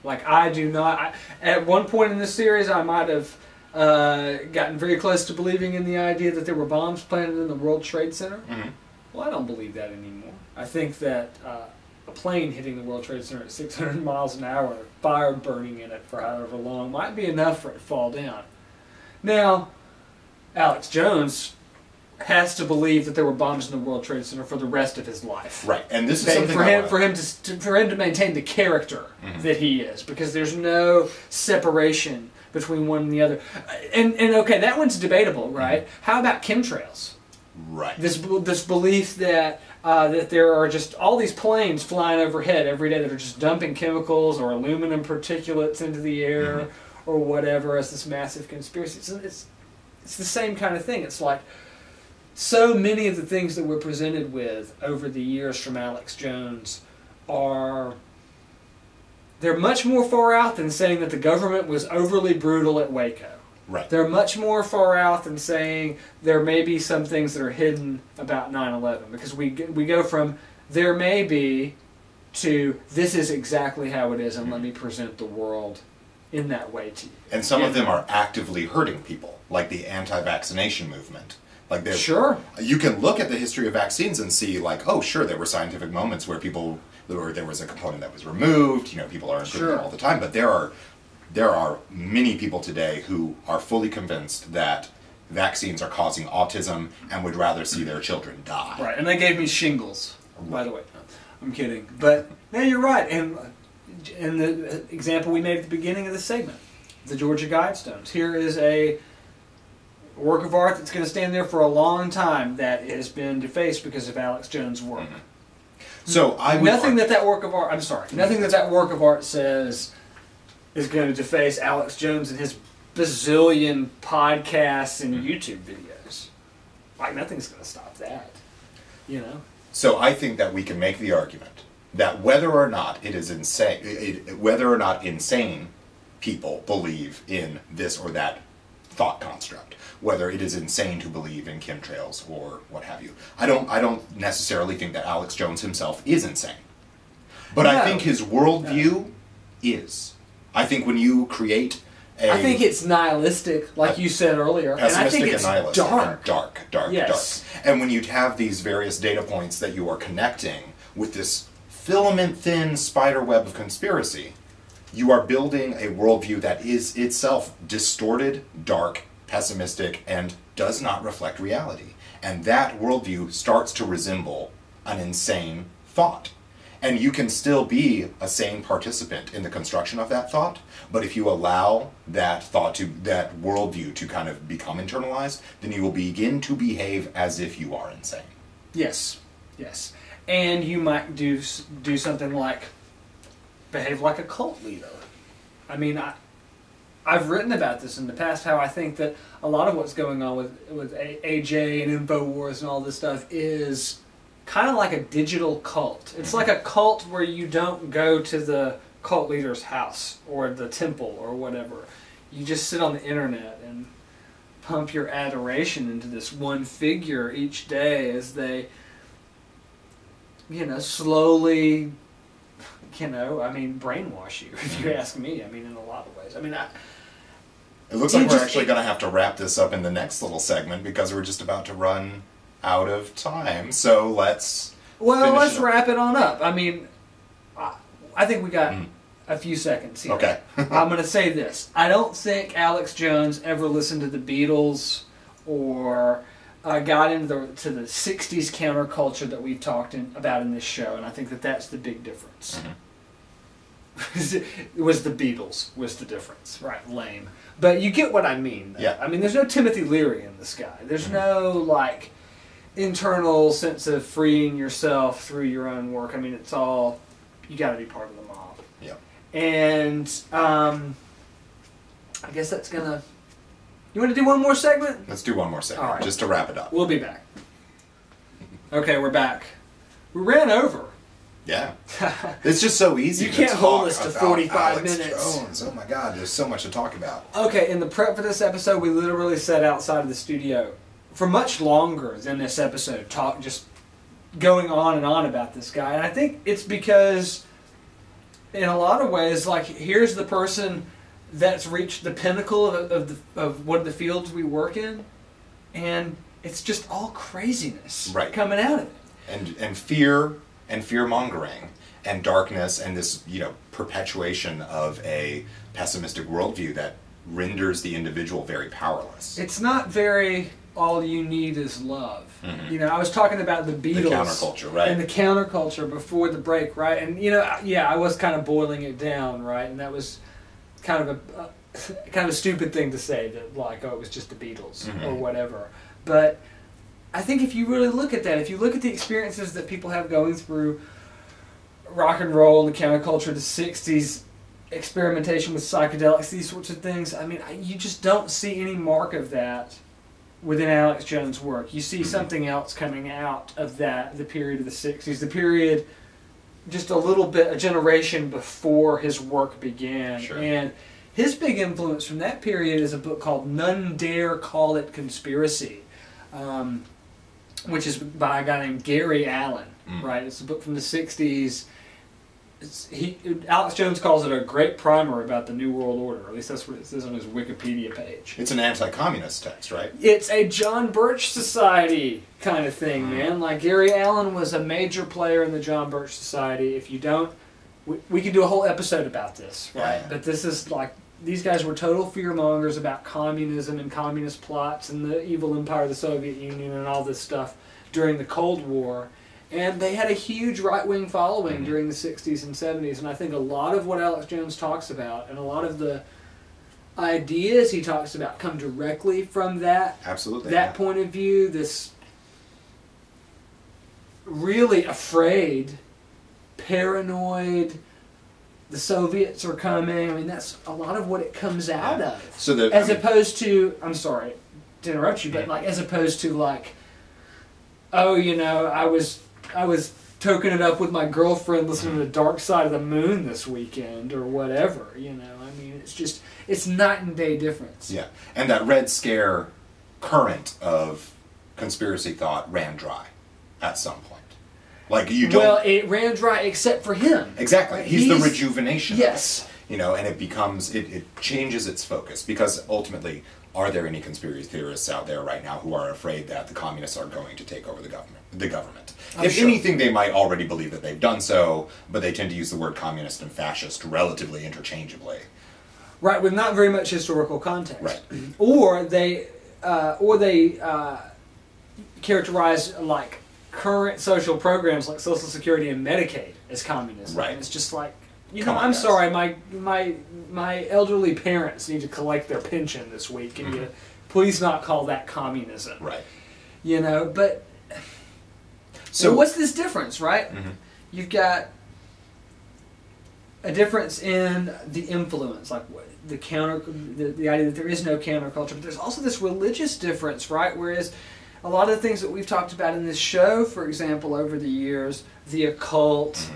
Like, I do not... at one point in this series, I might have gotten very close to believing in the idea that there were bombs planted in the World Trade Center. Well, I don't believe that anymore. I think that a plane hitting the World Trade Center at 600 miles an hour, fire burning in it for however long, might be enough for it to fall down. Now, Alex Jones has to believe that there were bombs in the World Trade Center for the rest of his life. Right, and this is something for him to maintain the character that he is, because there's no separation between one and the other. And okay, that one's debatable, right? How about chemtrails? Right. This belief that that there are just all these planes flying overhead every day that are just dumping chemicals or aluminum particulates into the air or whatever as this massive conspiracy. It's the same kind of thing. It's like, so many of the things that we're presented with over the years from Alex Jones they're much more far out than saying that the government was overly brutal at Waco. Right. They're much more far out than saying there may be some things that are hidden about 9/11, because we go from there may be to this is exactly how it is, and let me present the world in that way to you. And some of them are actively hurting people, like the anti-vaccination movement. Like Sure. You can look at the history of vaccines and see, like, oh, sure, there were scientific moments where there was a component that was removed. You know, people are improving Sure. all the time, but there are many people today who are fully convinced that vaccines are causing autism and would rather see their children die. Right, and they gave me shingles, by the way. No, I'm kidding. But, no, you're right. And in the example we made at the beginning of the segment, the Georgia Guidestones, here is a work of art that's going to stand there for a long time that has been defaced because of Alex Jones' work. Mm-hmm. So I would nothing that work of art, I'm sorry, nothing that work of art says is going to deface Alex Jones and his bazillion podcasts and YouTube videos. Like, nothing's going to stop that, you know? So I think that we can make the argument that whether or not it is insane, whether or not insane people believe in this or that thought construct, whether it is insane to believe in chemtrails or what have you. I don't necessarily think that Alex Jones himself is insane. But No. I think his worldview is. I think when you create I think it's nihilistic, like you said earlier, and I think it's dark. Dark. Yes. And when you have these various data points that you are connecting with this filament-thin spider web of conspiracy, you are building a worldview that is itself distorted, dark, pessimistic, and does not reflect reality. And that worldview starts to resemble an insane thought. And you can still be a sane participant in the construction of that thought, but if you allow that that worldview to kind of become internalized, then you will begin to behave as if you are insane. Yes, yes. And you might do something like behave like a cult leader. I mean, I've written about this in the past, how I think that a lot of what's going on with AJ and InfoWars and all this stuff is kind of like a digital cult. It's like a cult where you don't go to the cult leader's house or the temple or whatever. You just sit on the internet and pump your adoration into this one figure each day as they, slowly, brainwash you, if you ask me. I mean, in a lot of ways. I mean, it looks like we're actually going to have to wrap this up in the next little segment because we're just about to run out of time. So let's wrap it on up. I mean, I think we got a few seconds here. Okay. I'm going to say this. I don't think Alex Jones ever listened to the Beatles or got into the 60s counterculture that we've talked about in this show, and I think that that's the big difference. It was the Beatles was the difference. Right, lame. But you get what I mean, though. Yeah. I mean, there's no Timothy Leary in this guy. There's no, internal sense of freeing yourself through your own work. I mean, it's all, you got to be part of the mob. Yeah. And I guess that's going to, you want to do one more segment? Let's do one more segment, All right. just to wrap it up. We'll be back. Okay, we're back. We ran over. Yeah. It's just so easy You to can't talk hold us to about 45 Alex minutes. Jones. Oh my God, there's so much to talk about. Okay, in the prep for this episode, we literally sat outside of the studio for much longer than this episode, just going on and on about this guy. And I think it's because, in a lot of ways, here's the person that's reached the pinnacle of one of the fields we work in, and it's just all craziness coming out of it. And fear and fear-mongering and darkness and this, perpetuation of a pessimistic worldview that renders the individual very powerless. It's not very all you need is love. I was talking about the Beatles. The counterculture, right. And the counterculture before the break, right? And, I was kind of boiling it down, right? And that was kind of a stupid thing to say, that it was just the Beatles or whatever. But I think if you really look at that, if you look at the experiences that people have going through rock and roll and the counterculture, the 60s, experimentation with psychedelics, these sorts of things, I mean, you just don't see any mark of that within Alex Jones' work. You see something else coming out of that, the period of the 60s, the period just a little bit, a generation before his work began. Sure. And his big influence from that period is a book called None Dare Call It Conspiracy, which is by a guy named Gary Allen, right? It's a book from the 60s. Alex Jones calls it a great primer about the New World Order. At least that's what it says on his Wikipedia page. It's an anti-communist text, right? It's a John Birch Society kind of thing, man. Like, Gary Allen was a major player in the John Birch Society. If you don't, we could do a whole episode about this, right? Yeah. But this is like, these guys were total fearmongers about communism and communist plots and the evil empire of the Soviet Union and all this stuff during the Cold War. And they had a huge right-wing following during the 60s and 70s. And I think a lot of what Alex Jones talks about and a lot of the ideas he talks about come directly from that. Absolutely. That point of view, this really afraid, paranoid, the Soviets are coming. I mean, that's a lot of what it comes out of. So as opposed to, I'm sorry to interrupt you, but like, as opposed to like, oh, you know, I was toking it up with my girlfriend listening to the Dark Side of the Moon this weekend or whatever, you know. I mean, it's night and day difference. Yeah. And that Red Scare current of conspiracy thought ran dry at some point. Like, you don't... Well, it ran dry except for him. Exactly. He's the rejuvenation. Yes. Of it, you know, and it becomes... It changes its focus because ultimately, are there any conspiracy theorists out there right now who are afraid that the communists are going to take over the government? If anything, they might already believe that they've done so, but they tend to use the word communist and fascist relatively interchangeably. Right, with not very much historical context. Right. Or they characterize like current social programs like Social Security and Medicaid as communism. Right. And it's just like, you Come know, on, I'm guys. sorry, my elderly parents need to collect their pension this week. Can you please not call that communism? Right. You know, but So what's this difference, right? You've got a difference in the influence, like the idea that there is no counterculture, but there's also this religious difference, right? Whereas a lot of the things that we've talked about in this show, for example, over the years, the occult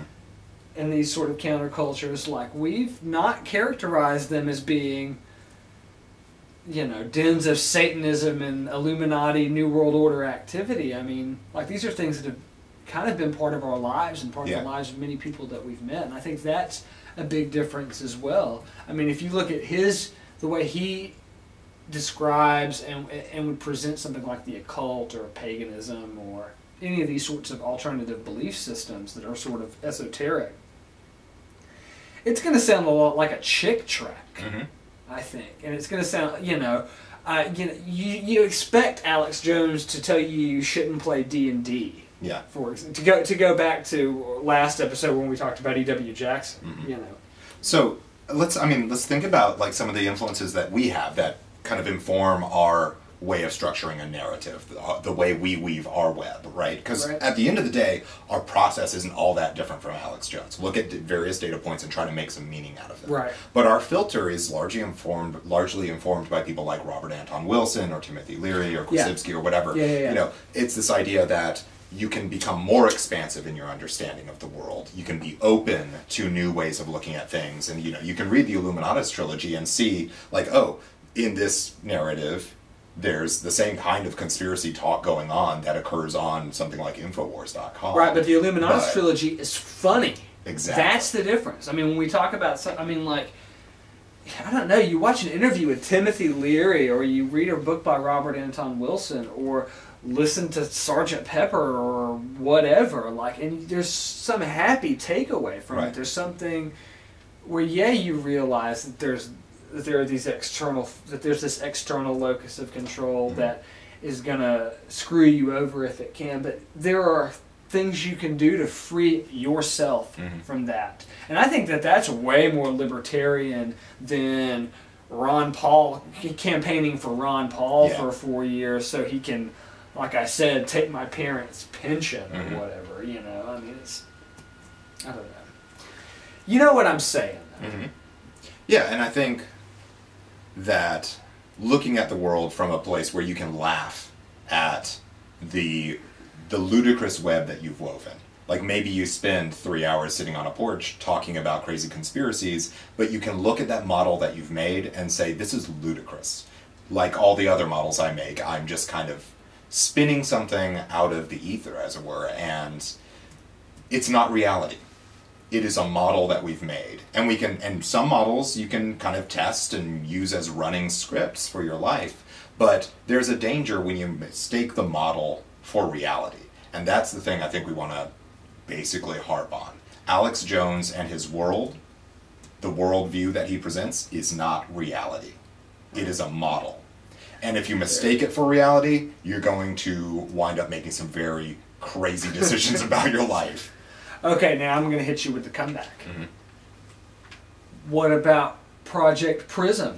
and these sort of countercultures, like, we've not characterized them as being, you know, dens of Satanism and Illuminati, New World Order activity. I mean, like, these are things that have kind of been part of our lives and part of the lives of many people that we've met. And I think that's a big difference as well. I mean, if you look at the way he describes and would present something like the occult or paganism or any of these sorts of alternative belief systems that are sort of esoteric, it's going to sound a lot like a chick tract, I think. And it's going to sound, you expect Alex Jones to tell you shouldn't play D&D. Yeah. To go back to last episode when we talked about E.W. Jackson, you know. So let's think about like some of the influences that we have that kind of inform our way of structuring a narrative, the way we weave our web, right? Because at the end of the day, our process isn't all that different from Alex Jones. Look at various data points and try to make some meaning out of them. Right. But our filter is largely informed by people like Robert Anton Wilson or Timothy Leary or Korzybski or whatever. You know, it's this idea that you can become more expansive in your understanding of the world. You can be open to new ways of looking at things, and you can read the Illuminatus trilogy and see, like, oh, in this narrative, there's the same kind of conspiracy talk going on that occurs on something like Infowars.com. Right, but the Illuminatus trilogy is funny. Exactly. That's the difference. I mean, when we talk about, I don't know, you watch an interview with Timothy Leary, or you read a book by Robert Anton Wilson, or listen to Sgt. Pepper or whatever, and there's some happy takeaway from it. There's something where you realize that there's this external locus of control that is gonna screw you over if it can, but there are things you can do to free yourself from that. And I think that that's way more libertarian than Ron Paul campaigning for Ron Paul for 4 years so he can, like I said, take my parents' pension or whatever, I mean, I don't know. You know what I'm saying, though. Yeah, and I think that looking at the world from a place where you can laugh at the ludicrous web that you've woven. Like, maybe you spend 3 hours sitting on a porch talking about crazy conspiracies, but you can look at that model that you've made and say, this is ludicrous. Like all the other models I make, I'm just kind of spinning something out of the ether, as it were, and it's not reality. it is a model that we've made. And we can, and some models you can kind of test and use as running scripts for your life. But there's a danger when you mistake the model for reality. And that's the thing I think we want to basically harp on. Alex Jones and his world, the worldview that he presents, is not reality. It is a model. And if you mistake it for reality, you're going to wind up making some very crazy decisions about your life. Okay, now I'm going to hit you with the comeback. What about Project Prism?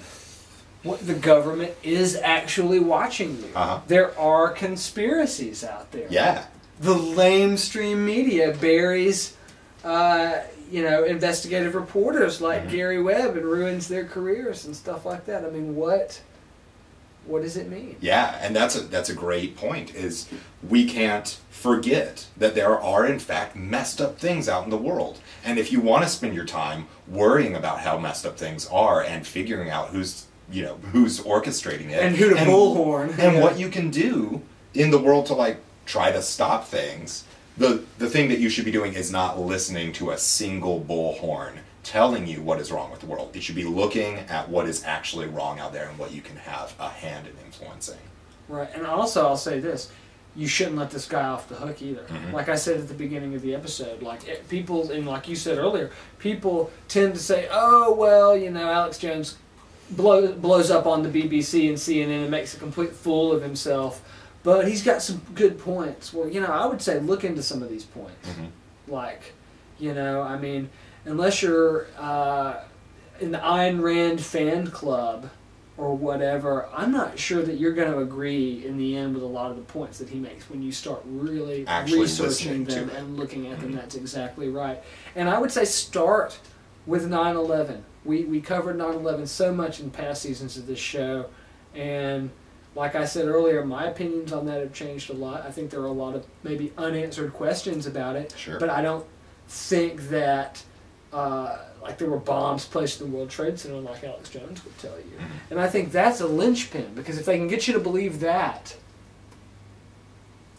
What, the government is actually watching you. There are conspiracies out there. Yeah. The lamestream media buries, investigative reporters like Gary Webb and ruins their careers and stuff like that. I mean, what does it mean? Yeah, and that's a great point, is we can't forget that there are, in fact, messed up things out in the world. And if you want to spend your time worrying about how messed up things are and figuring out who's orchestrating it. And who to bullhorn. And what you can do in the world to, try to stop things. The thing that you should be doing is not listening to a single bullhorn telling you what is wrong with the world. You should be looking at what is actually wrong out there and what you can have a hand in influencing. Right, and also I'll say this. You shouldn't let this guy off the hook either. Like I said at the beginning of the episode, people, and like you said earlier, people tend to say, oh, well, Alex Jones blows up on the BBC and CNN and makes a complete fool of himself, but he's got some good points. Well, I would say look into some of these points. Unless you're in the Ayn Rand fan club or whatever, I'm not sure that you're going to agree in the end with a lot of the points that he makes when you start really actually researching them and looking at them. That's exactly right. And I would say start with 9/11. We covered 9/11 so much in past seasons of this show, and like I said earlier, my opinions on that have changed a lot. I think there are a lot of maybe unanswered questions about it, but I don't think that there were bombs placed in the World Trade Center like Alex Jones would tell you. And I think that's a linchpin, because if they can get you to believe that,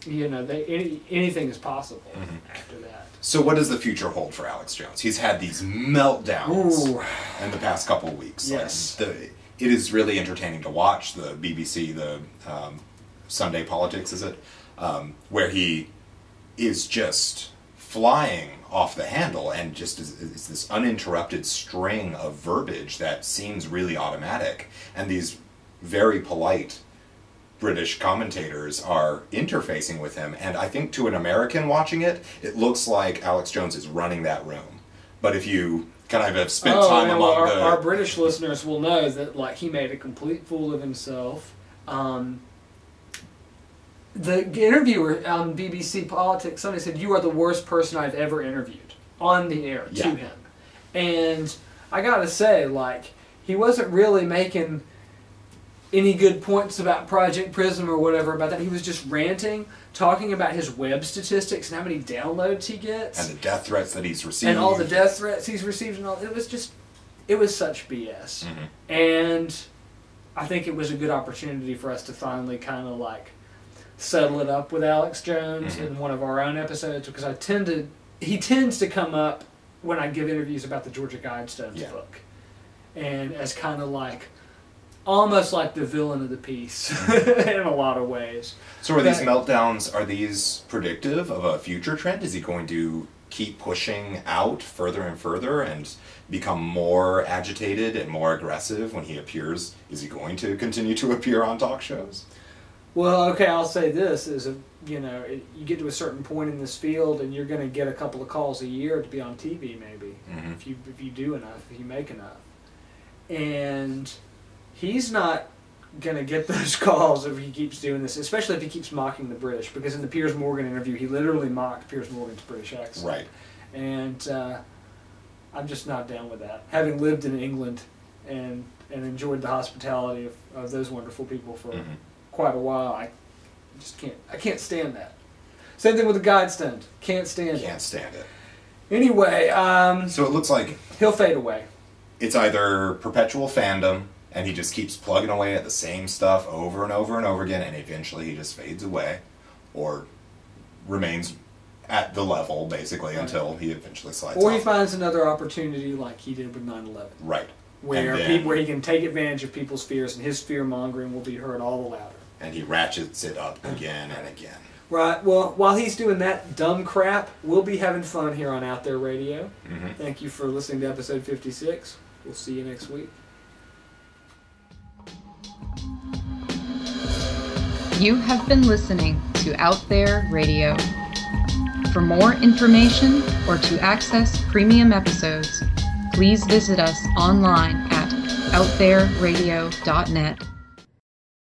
anything is possible after that. So what does the future hold for Alex Jones? He's had these meltdowns in the past couple of weeks. Yes. It is really entertaining to watch the BBC, the Sunday Politics, is it? Where he is just flying off the handle and just is this uninterrupted string of verbiage that seems really automatic. And these very polite British commentators are interfacing with him, and I think to an American watching it, it looks like Alex Jones is running that room. But if you kind of have spent time among our British listeners will know that he made a complete fool of himself. The interviewer on BBC Politics Sunday said, "You are the worst person I've ever interviewed," on the air to him. And I gotta say, he wasn't really making any good points about Project Prism or whatever about that. He was just ranting, talking about his web statistics and how many downloads he gets. And the death threats that he's received. And all the death threats he's received and all. It was such BS. And I think it was a good opportunity for us to finally kind of settle it up with Alex Jones in one of our own episodes, because he tends to come up when I give interviews about the Georgia Guidestones book. And as kind of almost like the villain of the piece in a lot of ways. So these meltdowns, are these predictive of a future trend? Is he going to keep pushing out further and further and become more agitated and more aggressive when he appears? Is he going to continue to appear on talk shows? Well, okay, I'll say this, you get to a certain point in this field and you're going to get a couple of calls a year to be on TV maybe, if you do enough, if you make enough. And he's not going to get those calls if he keeps doing this, especially if he keeps mocking the British, because in the Piers Morgan interview, he literally mocked Piers Morgan's British accent. Right. And I'm just not down with that. Having lived in England and enjoyed the hospitality of those wonderful people for quite a while, I can't stand that. Same thing with the Guidestones. Can't stand it. Anyway, so it looks like he'll fade away. It's either perpetual fandom, and he just keeps plugging away at the same stuff over and over and over again, and eventually he just fades away, or remains at the level, basically, until he eventually slides Or off. he finds another opportunity like he did with 9/11. Right. Where, And then- where he can take advantage of people's fears, and his fear-mongering will be heard all the louder. And he ratchets it up again and again. Right. Well, while he's doing that dumb crap, we'll be having fun here on Out There Radio. Mm-hmm. Thank you for listening to episode 56. We'll see you next week. You have been listening to Out There Radio. For more information or to access premium episodes, please visit us online at outthereradio.net.